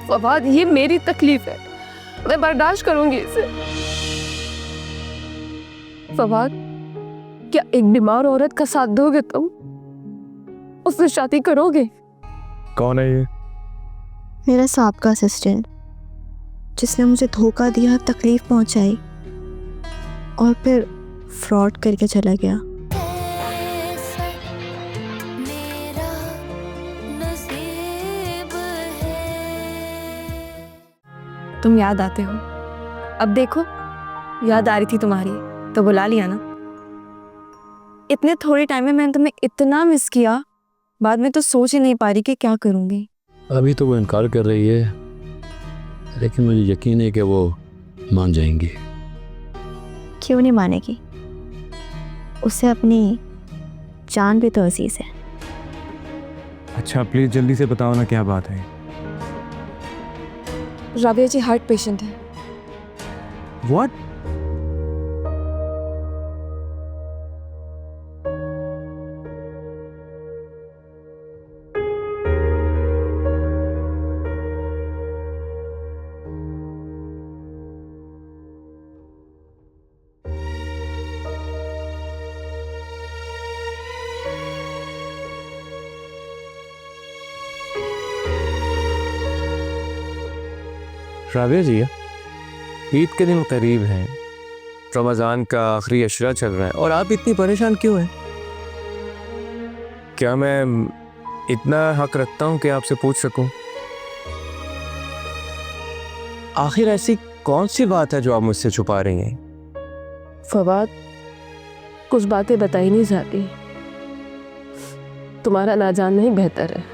फवाद, ये मेरी तकलीफ है, मैं बर्दाश्त करूंगी इसे। फवाद, क्या एक बीमार औरत का साथ दोगे तुम? उससे शादी करोगे? कौन है ये? मेरा साबका असिस्टेंट, जिसने मुझे धोखा दिया, तकलीफ पहुंचाई और फिर फ्रॉड करके चला गया। तुम याद आते हो। अब देखो, याद आ रही थी तुम्हारी तो बुला लिया ना। इतने थोड़े टाइम में मैंने तुम्हें इतना मिस किया, बाद में तो सोच ही नहीं पा रही कि क्या करूंगी। अभी तो वो इनकार कर रही है, लेकिन मुझे यकीन है कि वो मान जाएंगी। क्यों नहीं मानेगी? उसे अपनी जान भी तो अजीज है। अच्छा प्लीज जल्दी से बताओ ना, क्या बात है? राबिया जी हार्ट पेशेंट है। व्हाट? राबिया जी, ईद के दिन करीब हैं, रमज़ान का आखिरी अशरा चल रहा है और आप इतनी परेशान क्यों हैं? क्या मैं इतना हक रखता हूं कि आपसे पूछ सकूं? आखिर ऐसी कौन सी बात है जो आप मुझसे छुपा रही हैं? फवाद, कुछ बातें बताई नहीं जाती, तुम्हारा ना जानना ही बेहतर है।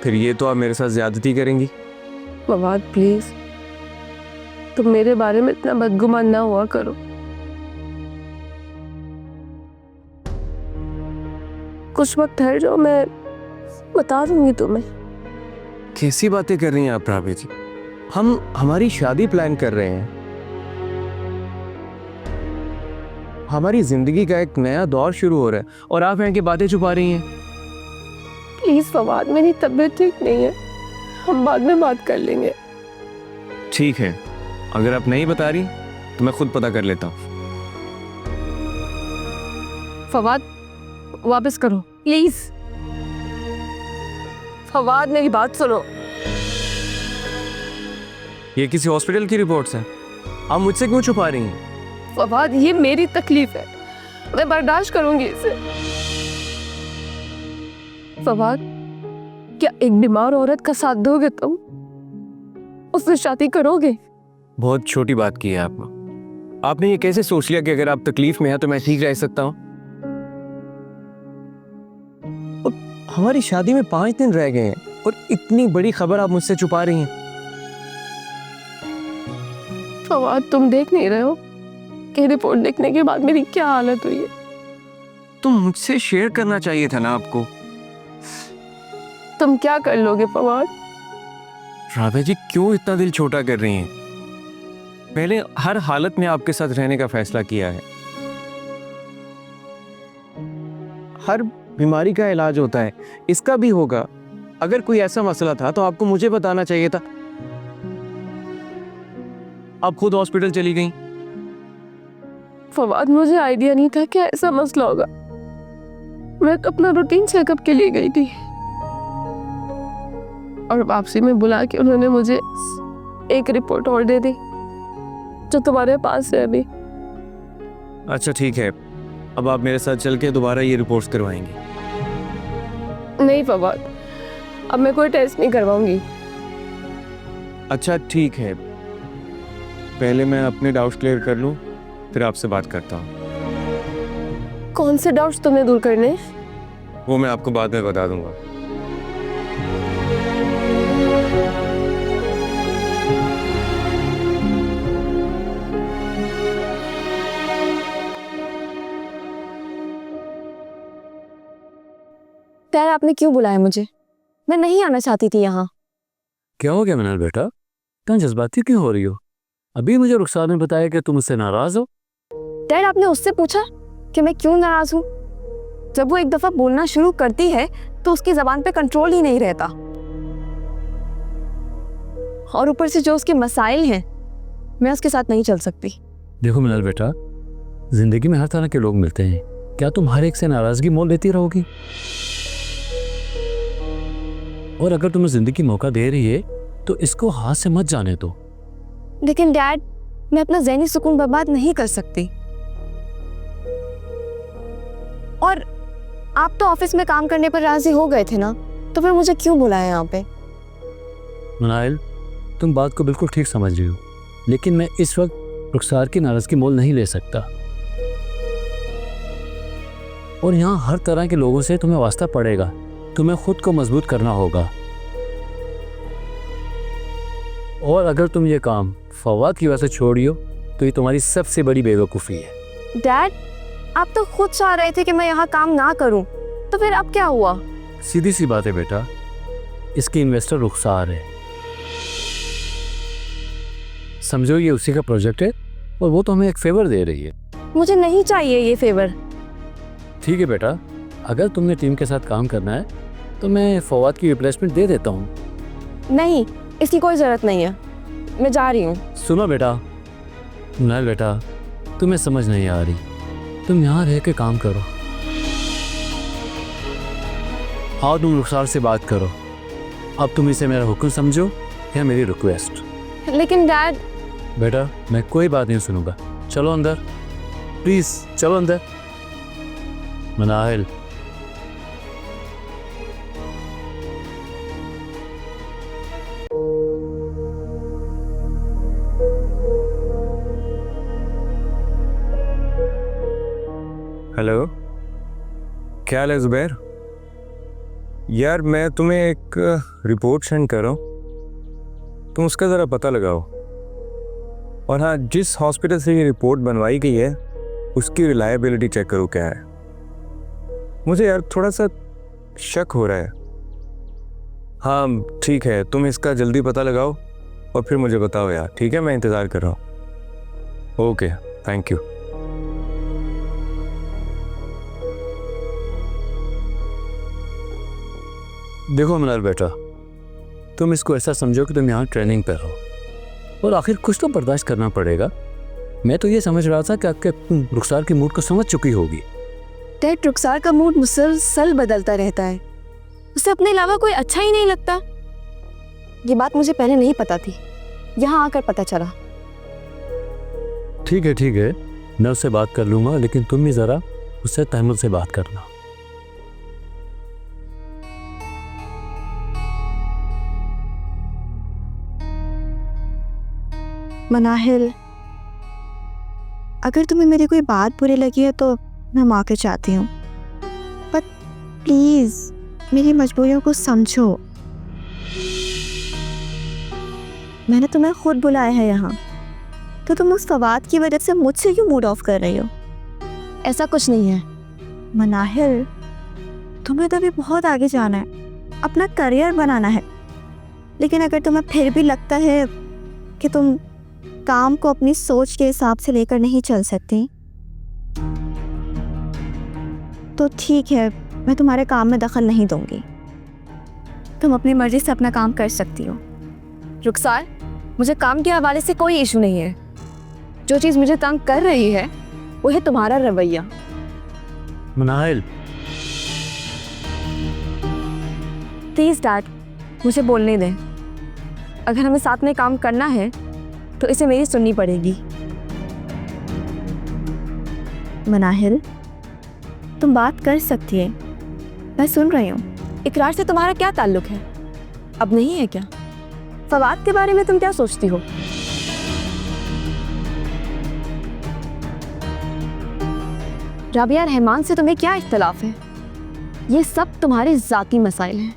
फिर ये तो आप मेरे साथ ज्यादती करेंगी। फवाद प्लीज, तुम मेरे बारे में इतना बदगुमान ना हुआ करो। कुछ वक्त ठहर जाओ, मैं बता दूंगी तुम्हें। कैसी बातें कर रही हैं आप राबिया जी? हम हमारी शादी प्लान कर रहे हैं, हमारी जिंदगी का एक नया दौर शुरू हो रहा है और आप यहाँ की बातें छुपा रही हैं। प्लीज फवाद, मेरी तबीयत ठीक नहीं है, हम बाद में बात कर लेंगे। ठीक है, अगर आप नहीं बता रही तो मैं खुद पता कर लेता हूँ। फवाद वापस करो प्लीज। फवाद मेरी बात सुनो। ये किसी हॉस्पिटल की रिपोर्ट्स हैं, आप मुझसे क्यों छुपा रही हैं? फवाद, ये मेरी तकलीफ है, मैं बर्दाश्त करूंगी इसे। फवाद, क्या एक बीमार औरत का साथ दोगे तुम? उससे शादी करोगे? बहुत छोटी बात की है आपने ये कैसे सोच लिया कि अगर आप तकलीफ में हैं तो मैं ठीक रह सकता हूँ? हमारी शादी में 5 दिन रह गए हैं और इतनी बड़ी खबर आप मुझसे छुपा रही हैं। फवाद, तुम देख नहीं रहे हो कि रिपोर्ट देखने के बाद मेरी क्या हालत हुई है? तुम मुझसे शेयर करना चाहिए था ना आपको। तुम क्या कर लोगे फवाद? राबिया जी, क्यों इतना दिल छोटा कर रही हैं? पहले हर हालत में आपके साथ रहने का फैसला किया है। हर बीमारी का इलाज होता है, इसका भी होगा। अगर कोई ऐसा मसला था तो आपको मुझे बताना चाहिए था। आप खुद हॉस्पिटल चली गई। फवाद, मुझे आइडिया नहीं था कि ऐसा मसला होगा। मैं तो अपना रूटीन चेकअप के लिए गई थी और वापसी में बुला के उन्होंने मुझे एक रिपोर्ट और दे दी जो तुम्हारे पास है अभी। अच्छा ठीक है, अब आप मेरे साथ चल के दोबारा ये रिपोर्ट्स करवाएंगी। नहीं फवाद, अब मैं कोई टेस्ट नहीं करवाऊंगी। अच्छा ठीक है, पहले मैं अपने डाउट्स क्लियर कर लूं, फिर आपसे बात करता हूं। कौन से डाउट्स तुम्हें दूर करने? वो मैं आपको बाद में बता दूंगा। डैड, आपने क्यों बुलाया मुझे? मैं नहीं आना चाहती थी यहाँ। क्या हो गया मिनल बेटा, इतना जज्बाती क्यों हो रही हो? अभी मुझे रुखसार ने बताया कि तुम मुझसे नाराज हो। डैड, आपने उससे पूछा कि मैं क्यों नाराज हूँ? जब वो एक दफा बोलना शुरू करती है तो उसकी जबान पे कंट्रोल ही नहीं रहता। और ऊपर से जो उसके मसाइल हैं, मैं उसके साथ नहीं चल सकती। देखो मिनल बेटा, जिंदगी में हर तरह के लोग मिलते हैं। क्या तुम हर एक से नाराजगी मोल लेती रहोगी? और अगर तुम्हें जिंदगी मौका दे रही है तो इसको हाथ से मत जाने दो। लेकिन डैड, मैं अपना ज़हनी सुकून बर्बाद नहीं कर सकती। और आप तो ऑफिस में काम करने पर राजी हो गए थे ना, तो फिर मुझे क्यों बुलाया यहाँ पे? मनाइल, तुम बात को बिल्कुल ठीक समझ रही हो, लेकिन मैं इस वक्त रुखसार की नाराजगी मोल नहीं ले सकता। और यहाँ हर तरह के लोगों से तुम्हें वास्ता पड़ेगा। तुम्हें खुद को मजबूत करना होगा। और अगर तुम ये काम फवाद की वजह से छोड़ियो तो ये तुम्हारी सबसे बड़ी बेवकूफ़ी है। डैड, आप तो खुद चाह रहे थे कि मैं यहाँ काम ना करूँ, तो फिर अब क्या हुआ? सीधी सी बात है बेटा, इसकी इन्वेस्टर रुखसार है। समझो ये उसी का प्रोजेक्ट है और वो तो हमें एक फेवर दे रही है। मुझे नहीं चाहिए ये फेवर। ठीक है बेटा, अगर तुमने टीम के साथ काम करना है तो मैं फवाद की रिप्लेसमेंट दे देता हूँ। नहीं, इसकी कोई ज़रूरत नहीं है, मैं जा रही हूँ। सुनो बेटा, नहीं बेटा, तुम्हें समझ नहीं आ रही। तुम यहाँ रह के काम करो। आओ तुम रुखसार से बात करो। अब तुम इसे मेरा हुक्म समझो या मेरी रिक्वेस्ट। लेकिन डैड। बेटा, मैं कोई बात नहीं सुनूंगा। चलो अंदर, प्लीज चलो अंदर। मनाहिल, हेलो, क्या हाल है ज़ुबैर? यार मैं तुम्हें एक रिपोर्ट सेंड कर रहा हूँ, तुम उसका ज़रा पता लगाओ। और हाँ, जिस हॉस्पिटल से ये रिपोर्ट बनवाई गई है उसकी रिलायबिलिटी चेक करो क्या है। मुझे यार थोड़ा सा शक हो रहा है। हाँ ठीक है, तुम इसका जल्दी पता लगाओ और फिर मुझे बताओ यार, ठीक है? मैं इंतज़ार कर रहा हूँ। Okay, thank you. देखो मनाल बेटा, तुम इसको ऐसा समझो कि तुम यहाँ ट्रेनिंग पर हो और आखिर कुछ तो बर्दाश्त करना पड़ेगा। मैं तो ये समझ रहा था कि आपके रुखसार की मूड को समझ चुकी होगी। डैड, रुखसार का मूड मुसलसल बदलता रहता है, उसे अपने अलावा कोई अच्छा ही नहीं लगता। ये बात मुझे पहले नहीं पता थी, यहाँ आकर पता चला। ठीक है, मैं उससे बात कर लूँगा, लेकिन तुम भी ज़रा उससे तहम्मुल से बात करना। मनाहिल, अगर तुम्हें मेरी कोई बात बुरी लगी है तो मैं माफ़ी चाहती हूँ, पर प्लीज़ मेरी मजबूरियों को समझो। मैंने तुम्हें खुद बुलाया है यहाँ, तो तुम उस फवाद की वजह से मुझसे क्यों मूड ऑफ कर रही हो? ऐसा कुछ नहीं है। मनाहिल, तुम्हें तो अभी बहुत आगे जाना है, अपना करियर बनाना है। लेकिन अगर तुम्हें फिर भी लगता है कि तुम काम को अपनी सोच के हिसाब से लेकर नहीं चल सकती, तो ठीक है, मैं तुम्हारे काम में दखल नहीं दूंगी। तुम अपनी मर्जी से अपना काम कर सकती हो। रुखसार, मुझे काम के हवाले से कोई इशू नहीं है। जो चीज़ मुझे तंग कर रही है वो है तुम्हारा रवैया। मनाहिल, प्लीज़ डैड, मुझे बोलने दें। अगर हमें साथ में काम करना है तो इसे मेरी सुननी पड़ेगी। मनाहिल, तुम बात कर सकती है, मैं सुन रही हूँ। इकरार से तुम्हारा क्या ताल्लुक है? अब नहीं है क्या? फवाद के बारे में तुम क्या सोचती हो? राबिया रहमान से तुम्हें क्या इख्तलाफ है? ये सब तुम्हारे ज़ाती मसाइल हैं,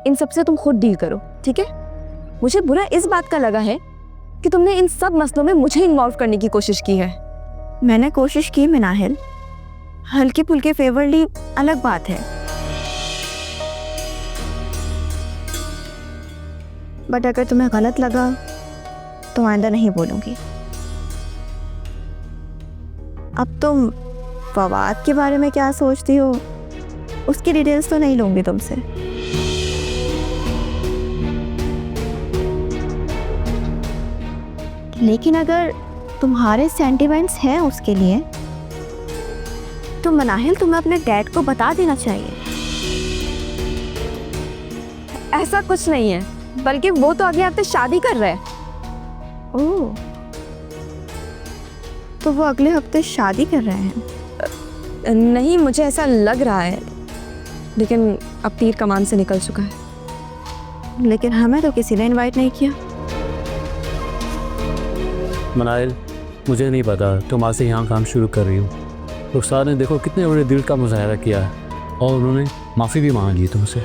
इन सब से तुम खुद डील करो, ठीक है? मुझे बुरा इस बात का लगा है कि तुमने इन सब मसलों में मुझे इन्वॉल्व करने की कोशिश की है। मैंने कोशिश की मनाहिल, हल्के फुल्के फेवर ली अलग बात है, बट अगर तुम्हें गलत लगा तो आइंदा नहीं बोलूँगी। अब तुम फवाद के बारे में क्या सोचती हो उसकी डिटेल्स तो नहीं लूँगी तुमसे। लेकिन अगर तुम्हारे सेंटिमेंट्स हैं उसके लिए तो मनाहिल तुम्हें अपने डैड को बता देना चाहिए। ऐसा कुछ नहीं है, बल्कि वो तो अगले हफ्ते शादी कर रहे हैं। ओह, तो वो अगले हफ्ते शादी कर रहे हैं? नहीं, मुझे ऐसा लग रहा है, लेकिन अब तीर कमान से निकल चुका है। लेकिन हमें तो किसी ने इनवाइट नहीं किया। मनाइल, मुझे नहीं पता तुम आज से यहाँ काम शुरू कर रही हो। रुखसार ने देखो कितने बड़े दिल का मुजाहरा किया है और उन्होंने माफ़ी भी मांग ली तुमसे।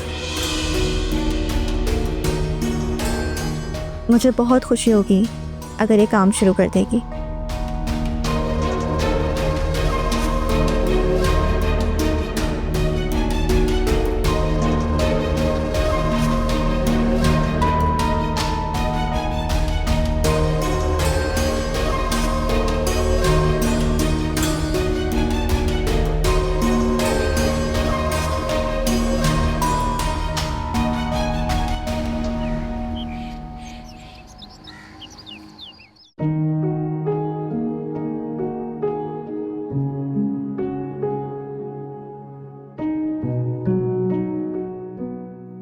मुझे बहुत खुशी होगी अगर ये काम शुरू कर देगी।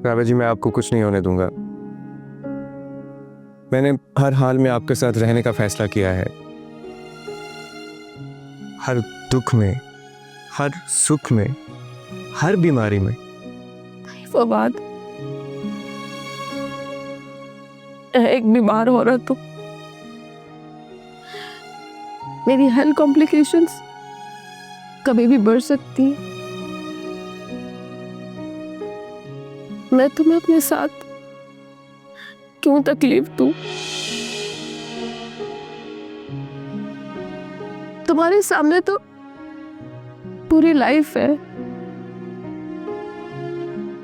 राबे जी, मैं आपको कुछ नहीं होने दूंगा। मैंने हर हाल में आपके साथ रहने का फैसला किया है। हर दुख में, हर सुख में, हर बीमारी में। फवाद, एक बीमार औरत हूँ। मेरी हेल्थ कॉम्प्लिकेशंस कभी भी बढ़ सकती हैं। मैं तुम्हें अपने साथ क्यों तकलीफ दूं? तुम्हारे सामने तो पूरी लाइफ है।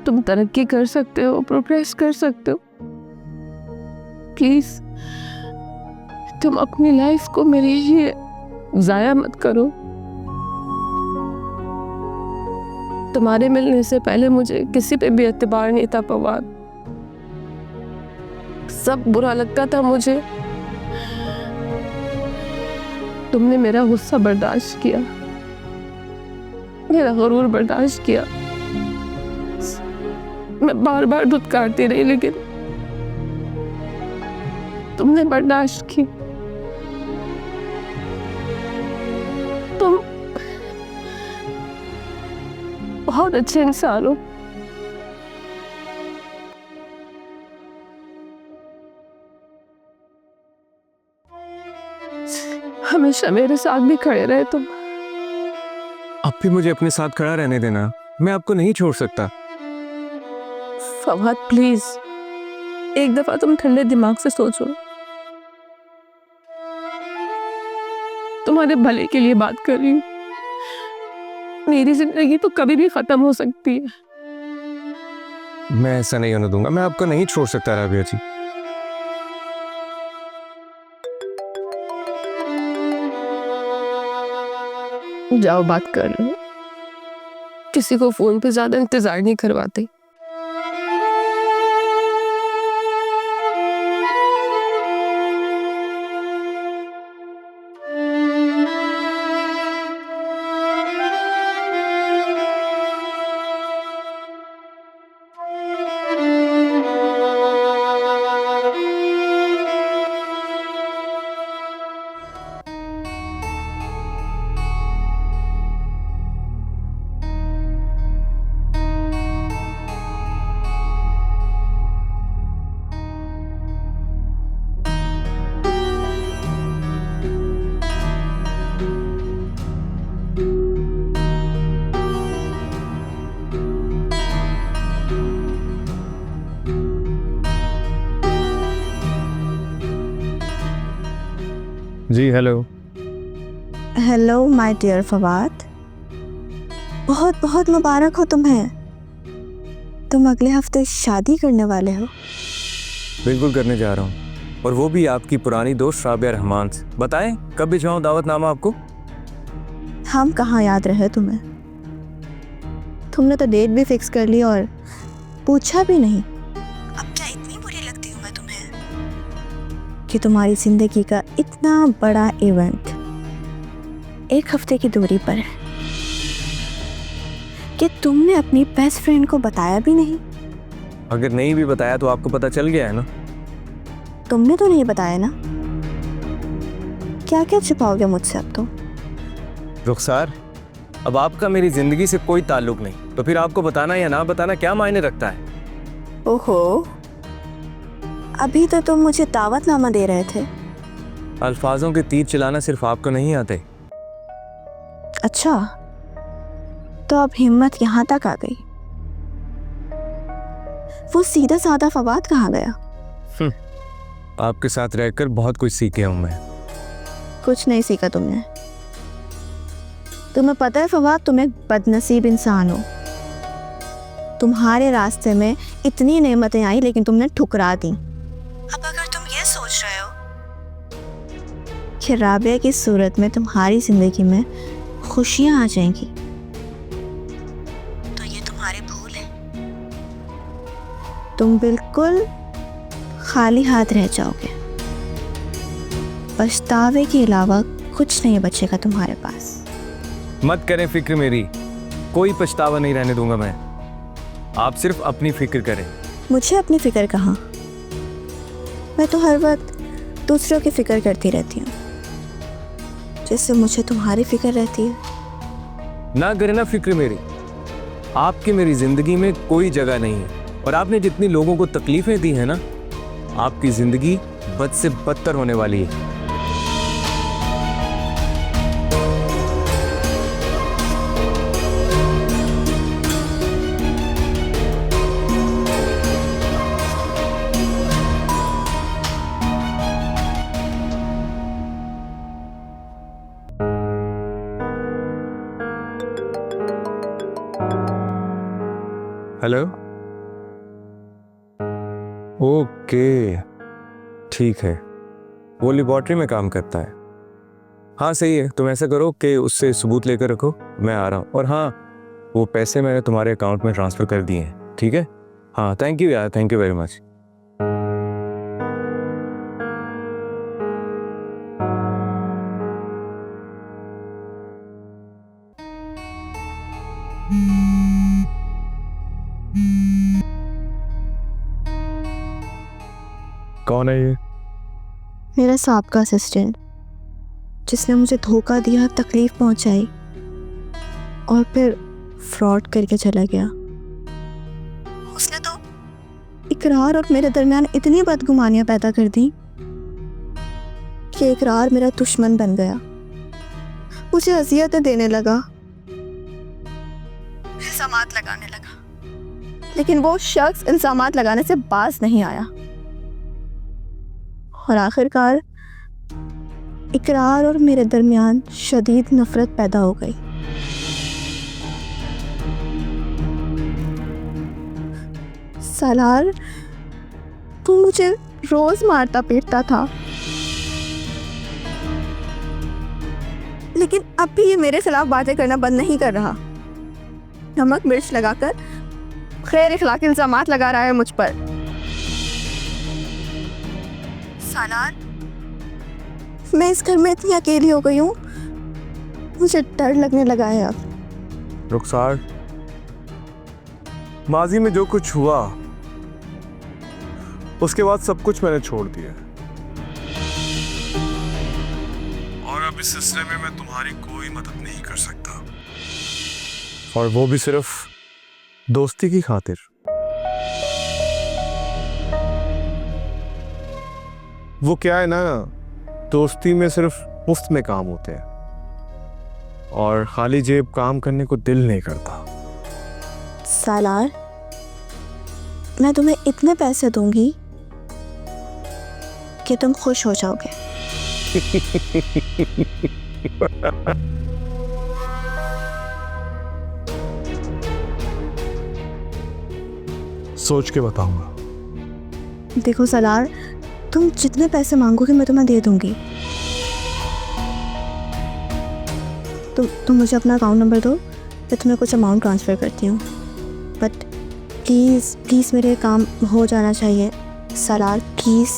तुम तरक्की कर सकते हो, प्रोग्रेस कर सकते हो। प्लीज तुम अपनी लाइफ को मेरे लिए जाया मत करो। तुम्हारे मिलने से पहले मुझे किसी पे भी एतबार नहीं था फवाद। सब बुरा लगता था मुझे। तुमने मेरा गुस्सा बर्दाश्त किया, मेरा गुरूर बर्दाश्त किया। मैं बार बार धुतकारती रही, लेकिन तुमने बर्दाश्त की। तुम बहुत अच्छे इंसान हो। हमेशा मेरे साथ भी खड़े रहे तुम। अब भी मुझे अपने साथ खड़ा रहने देना। मैं आपको नहीं छोड़ सकता। फवाद प्लीज, एक दफा तुम ठंडे दिमाग से सोचो। तुम्हारे भले के लिए बात कर रही हूँ। मेरी जिंदगी तो कभी भी खत्म हो सकती है। मैं ऐसा नहीं होने दूंगा। मैं आपको नहीं छोड़ सकता राबिया जी। जाओ बात कर लो। किसी को फोन पे ज्यादा इंतजार नहीं करवाते। जी hello. Hello my dear Fawad, बहुत बहुत मुबारक हो तुम्हें। तुम अगले हफ्ते शादी करने वाले हो। बिल्कुल करने जा रहा हूँ, और वो भी आपकी पुरानी दोस्त राबिया रहमान से। बताएं कब भिजवाऊं दावतनामा आपको? हम कहाँ याद रहे तुम्हें। तुमने तो डेट भी फिक्स कर ली और पूछा भी नहीं। अब क्या इतनी बुरी लगती हूँ मैं तुम्हें? कि तुम्हारी ज़िंदगी का इतना बड़ा इवेंट 1 हफ्ते की दूरी पर है कि तुमने अपनी बेस्ट फ्रेंड को बताया भी नहीं। अगर नहीं भी बताया तो आपको पता चल गया है ना। तुमने तो नहीं बताया ना। क्या क्या छिपाओगे मुझसे अब तो? रुखसार, अब आपका मेरी जिंदगी से कोई ताल्लुक नहीं, तो फिर आपको बताना या ना बताना क्या मायने रखता है? ओहो, अभी तो तुम मुझे दावतनामा दे रहे थे। अल्फाजों के तीर चलाना सिर्फ आपको नहीं आते। अच्छा, तो अब हिम्मत यहाँ तक आ गई। वो सीधा साधा फवाद कहाँ गया? आपके साथ रहकर बहुत कुछ सीखे हूं मैं। कुछ नहीं सीखा तुमने। तुम्हें पता है फवाद, तुम एक बदनसीब इंसान हो। तुम्हारे रास्ते में इतनी नेमतें आई लेकिन तुमने ठुकरा दी। अब अगर तुम ये सोच रहे हो कि राबिया की सूरत में तुम्हारी जिंदगी में खुशियां आ जाएंगी, तो ये तुम्हारी भूल है। तुम बिल्कुल खाली हाथ रह जाओगे। पछतावे के अलावा कुछ नहीं बचेगा तुम्हारे पास। मत करें फिक्र मेरी, कोई पछतावा नहीं रहने दूंगा मैं। आप सिर्फ अपनी फिक्र करें। मुझे अपनी फिक्र कहाँ, मैं तो हर वक्त दूसरों की फिक्र करती रहती हूँ, जिससे मुझे तुम्हारी फिक्र रहती है। ना करें ना फिक्र मेरी, आपकी मेरी जिंदगी में कोई जगह नहीं है। और आपने जितनी लोगों को तकलीफें दी हैं ना, आपकी जिंदगी बद से बदतर होने वाली है। हेलो, ओके, ठीक है। वो लेबॉर्ट्री में काम करता है। हाँ सही है, तुम ऐसा करो कि उससे सबूत लेकर रखो, मैं आ रहा हूँ। और हाँ, वो पैसे मैंने तुम्हारे अकाउंट में ट्रांसफ़र कर दिए हैं, ठीक है? हाँ, थैंक यू यार, थैंक यू वेरी मच। कौन है ये? मेरा साबका असिस्टेंट, जिसने मुझे धोखा दिया, तकलीफ पहुंचाई और फिर फ्रॉड करके चला गया। उसने तो इकरार और मेरे दरमियान इतनी बदगुमानियां पैदा कर दी कि इकरार मेरा दुश्मन बन गया, मुझे अजियतें देने लगा, इल्जामात लगाने लगा। लेकिन वो शख्स इल्जामात लगाने से बाज नहीं आया और आखिरकार इकरार और मेरे दरमियान शदीद नफरत पैदा हो गई। सालार, तू मुझे रोज मारता पीटता था, लेकिन अब भी ये मेरे खिलाफ बातें करना बंद नहीं कर रहा। नमक मिर्च लगाकर गैर इखलाकी इल्जामात लगा रहा है मुझ पर। सालार, मैं इस घर में इतनी अकेली हो गई हूँ, मुझे डर लगने लगा है अब। रुखसार, माजी में जो कुछ हुआ उसके बाद सब कुछ मैंने छोड़ दिया और अब इस सिलसिले में मैं तुम्हारी कोई मदद नहीं कर सकता, और वो भी सिर्फ दोस्ती की खातिर। वो क्या है ना, दोस्ती में सिर्फ मुफ्त में काम होते हैं और खाली जेब काम करने को दिल नहीं करता। सालार, मैं तुम्हें इतने पैसे दूंगी कि तुम खुश हो जाओगे। सोच के बताऊंगा। देखो सालार, तुम जितने पैसे मांगोगे मैं तुम्हें दे दूंगी। तुम मुझे अपना अकाउंट नंबर दो, मैं तुम्हें कुछ अमाउंट ट्रांसफ़र करती हूँ। बट प्लीज़ प्लीज़ मेरे काम हो जाना चाहिए सालार, प्लीज़।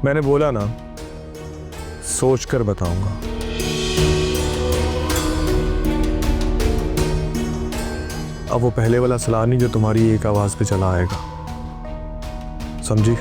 मैंने बोला ना, सोच कर बताऊंगा। अब वो पहले वाला सलाह नहीं जो तुम्हारी एक आवाज पे चला आएगा, समझी?